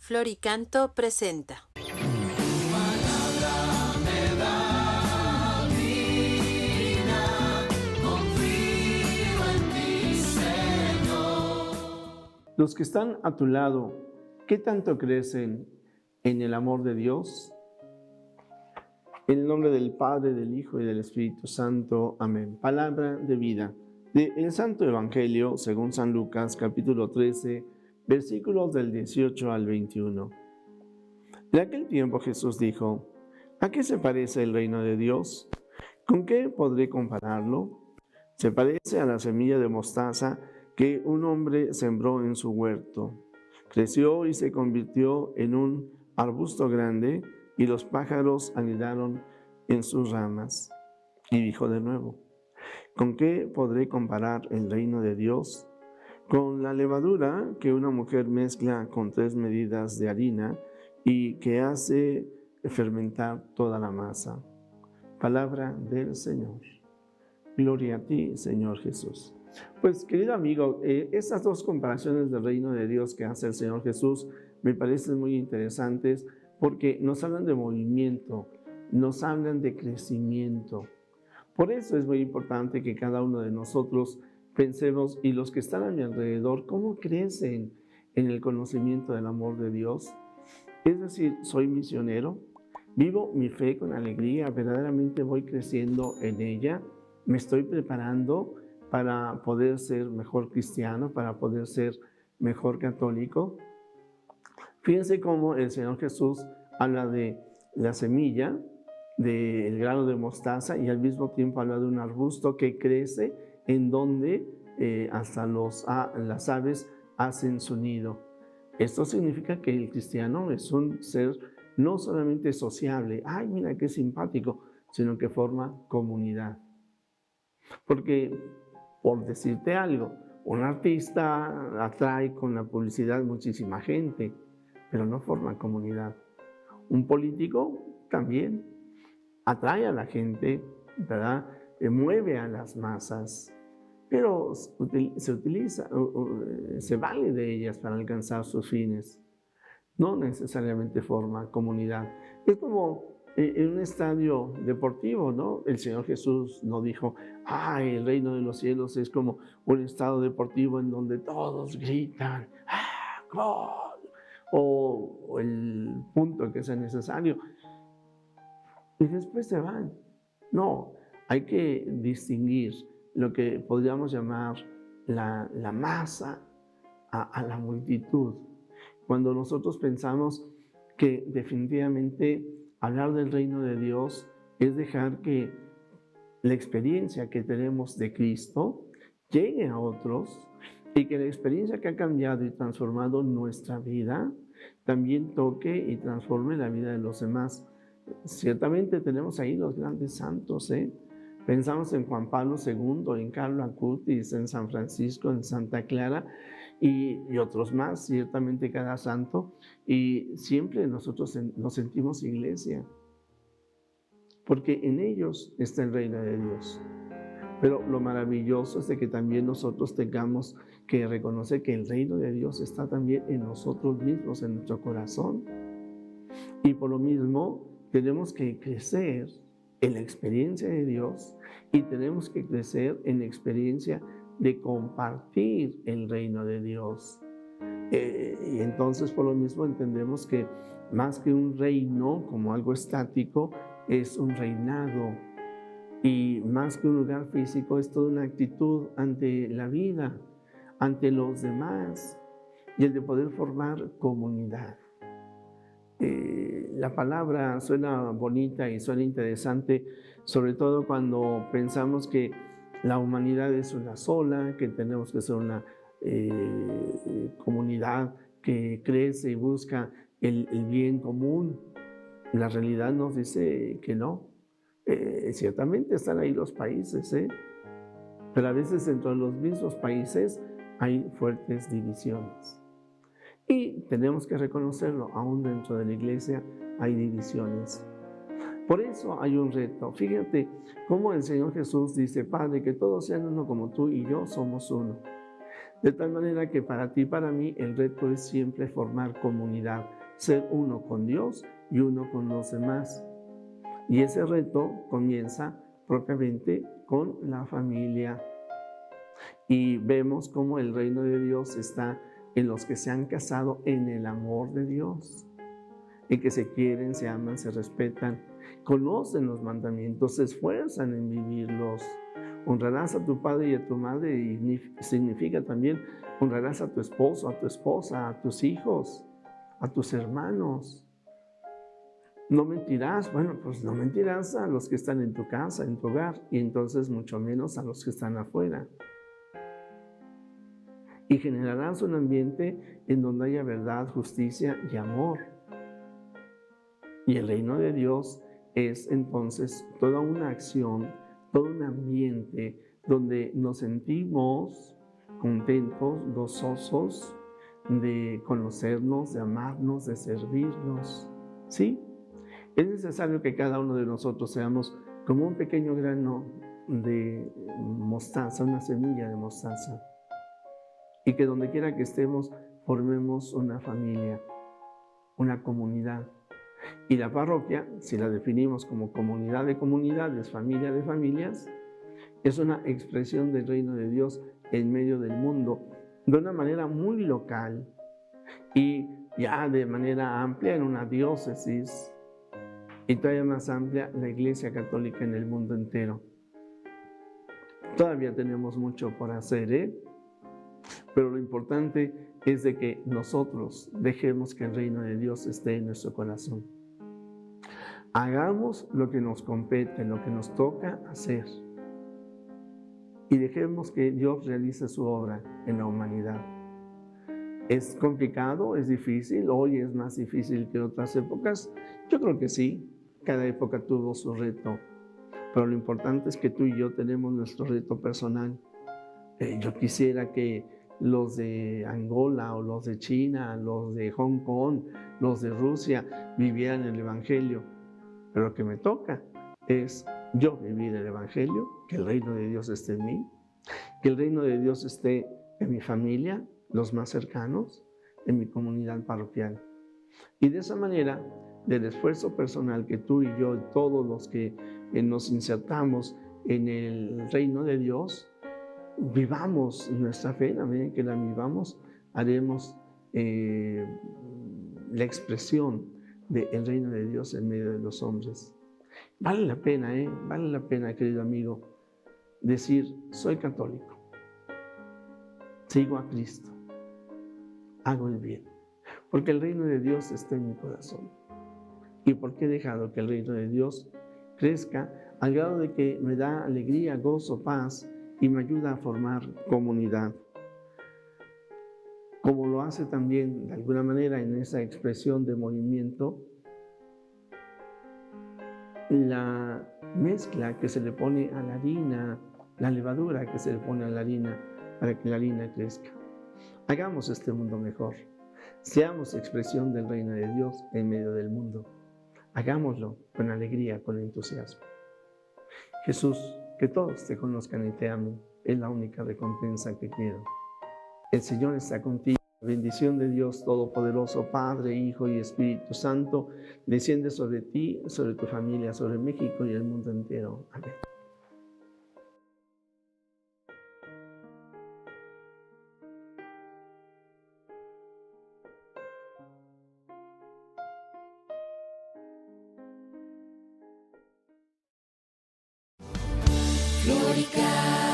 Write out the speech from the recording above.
Floricanto presenta. Los que están a tu lado, ¿qué tanto crecen en el amor de Dios? En el nombre del Padre, del Hijo y del Espíritu Santo. Amén. Palabra de vida. Del Santo Evangelio, según San Lucas, capítulo 13, versículos del 18 al 21. En aquel tiempo Jesús dijo: ¿A qué se parece el reino de Dios? ¿Con qué podré compararlo? Se parece a la semilla de mostaza que un hombre sembró en su huerto. Creció y se convirtió en un arbusto grande, y los pájaros anidaron en sus ramas. Y dijo de nuevo: ¿con qué podré comparar el reino de Dios? Con la levadura que una mujer mezcla con 3 medidas de harina y que hace fermentar toda la masa. Palabra del Señor. Gloria a ti, Señor Jesús. Pues, querido amigo, estas dos comparaciones del reino de Dios que hace el Señor Jesús me parecen muy interesantes porque nos hablan de movimiento, nos hablan de crecimiento. Por eso es muy importante que cada uno de nosotros pensemos, y los que están a mi alrededor, cómo crecen en el conocimiento del amor de Dios. Es decir, soy misionero, vivo mi fe con alegría, verdaderamente voy creciendo en ella. Me estoy preparando para poder ser mejor cristiano, para poder ser mejor católico. Fíjense cómo el Señor Jesús habla de la semilla, del grano de mostaza, y al mismo tiempo habla de un arbusto que crece en donde hasta las aves hacen su nido. Esto significa que el cristiano es un ser no solamente sociable, ¡ay, mira qué simpático!, sino que forma comunidad. Porque, por decirte algo, un artista atrae con la publicidad muchísima gente, pero no forma comunidad. Un político también atrae a la gente, ¿verdad? Mueve a las masas, pero se vale de ellas para alcanzar sus fines. No necesariamente forma comunidad. Es como en un estadio deportivo, ¿no? El Señor Jesús no dijo: ¡ay, el reino de los cielos es como un estadio deportivo en donde todos gritan ¡ah, gol!, o el punto que sea necesario, y después se van? No, hay que distinguir lo que podríamos llamar la masa a la multitud. Cuando nosotros pensamos que definitivamente hablar del reino de Dios es dejar que la experiencia que tenemos de Cristo llegue a otros, y que la experiencia que ha cambiado y transformado nuestra vida también toque y transforme la vida de los demás. Ciertamente tenemos ahí los grandes santos, Pensamos en Juan Pablo II, en Carlo Acutis, en San Francisco, en Santa Clara y otros más, ciertamente cada santo, y siempre nosotros nos sentimos iglesia, porque en ellos está el reino de Dios. Pero lo maravilloso es de que también nosotros tengamos que reconocer que el reino de Dios está también en nosotros mismos, en nuestro corazón. Y por lo mismo tenemos que crecer en la experiencia de Dios, y tenemos que crecer en la experiencia de compartir el reino de Dios. Y entonces por lo mismo entendemos que más que un reino como algo estático, es un reinado. Y más que un lugar físico, es toda una actitud ante la vida, ante los demás, y el de poder formar comunidad. La palabra suena bonita y suena interesante, sobre todo cuando pensamos que la humanidad es una sola, que tenemos que ser una comunidad que crece y busca el bien común. La realidad nos dice que no. Ciertamente están ahí los países, pero a veces dentro de los mismos países hay fuertes divisiones. Y tenemos que reconocerlo, aún dentro de la iglesia hay divisiones. Por eso hay un reto. Fíjate cómo el Señor Jesús dice: Padre, que todos sean uno como tú y yo somos uno. De tal manera que para ti y para mí el reto es siempre formar comunidad, ser uno con Dios y uno con los demás. Y ese reto comienza propiamente con la familia. Y vemos cómo el reino de Dios está en los que se han casado en el amor de Dios, en que se quieren, se aman, se respetan, conocen los mandamientos, se esfuerzan en vivirlos. Honrarás a tu padre y a tu madre, y significa también honrarás a tu esposo, a tu esposa, a tus hijos, a tus hermanos. No mentirás, bueno, pues no mentirás a los que están en tu casa, en tu hogar, y entonces mucho menos a los que están afuera. Y generarás un ambiente en donde haya verdad, justicia y amor. Y el reino de Dios es entonces toda una acción, todo un ambiente donde nos sentimos contentos, gozosos de conocernos, de amarnos, de servirnos. ¿Sí? Es necesario que cada uno de nosotros seamos como un pequeño grano de mostaza, una semilla de mostaza. Y que donde quiera que estemos, formemos una familia, una comunidad. Y la parroquia, si la definimos como comunidad de comunidades, familia de familias, es una expresión del reino de Dios en medio del mundo, de una manera muy local y ya de manera amplia en una diócesis, y todavía más amplia la Iglesia Católica en el mundo entero. Todavía tenemos mucho por hacer, pero lo importante es de que nosotros dejemos que el reino de Dios esté en nuestro corazón. Hagamos lo que nos compete, lo que nos toca hacer, y dejemos que Dios realice su obra en la humanidad. ¿Es complicado? ¿Es difícil? ¿Hoy es más difícil que otras épocas? Yo creo que sí, cada época tuvo su reto, pero lo importante es que tú y yo tenemos nuestro reto personal. Yo quisiera que los de Angola o los de China, los de Hong Kong, los de Rusia vivieran el Evangelio. Pero lo que me toca es yo vivir el Evangelio, que el reino de Dios esté en mí, que el reino de Dios esté en mi familia, los más cercanos, en mi comunidad parroquial. Y de esa manera, del esfuerzo personal que tú y yo, todos los que nos insertamos en el reino de Dios, vivamos nuestra fe. A medida que la vivamos, haremos la expresión del reino de Dios en medio de los hombres. Vale la pena, querido amigo, decir: soy católico, sigo a Cristo, hago el bien, porque el reino de Dios está en mi corazón, y porque he dejado que el reino de Dios crezca al grado de que me da alegría, gozo, paz, y me ayuda a formar comunidad. Como lo hace también de alguna manera en esa expresión de movimiento, la mezcla que se le pone a la harina, la levadura que se le pone a la harina para que la harina crezca. Hagamos este mundo mejor. Seamos expresión del reino de Dios en medio del mundo. Hagámoslo con alegría, con entusiasmo. Jesús, que todos te conozcan y te amen, es la única recompensa que quiero. El Señor está contigo. La bendición de Dios Todopoderoso, Padre, Hijo y Espíritu Santo, desciende sobre ti, sobre tu familia, sobre México y el mundo entero. Amén. Glorica.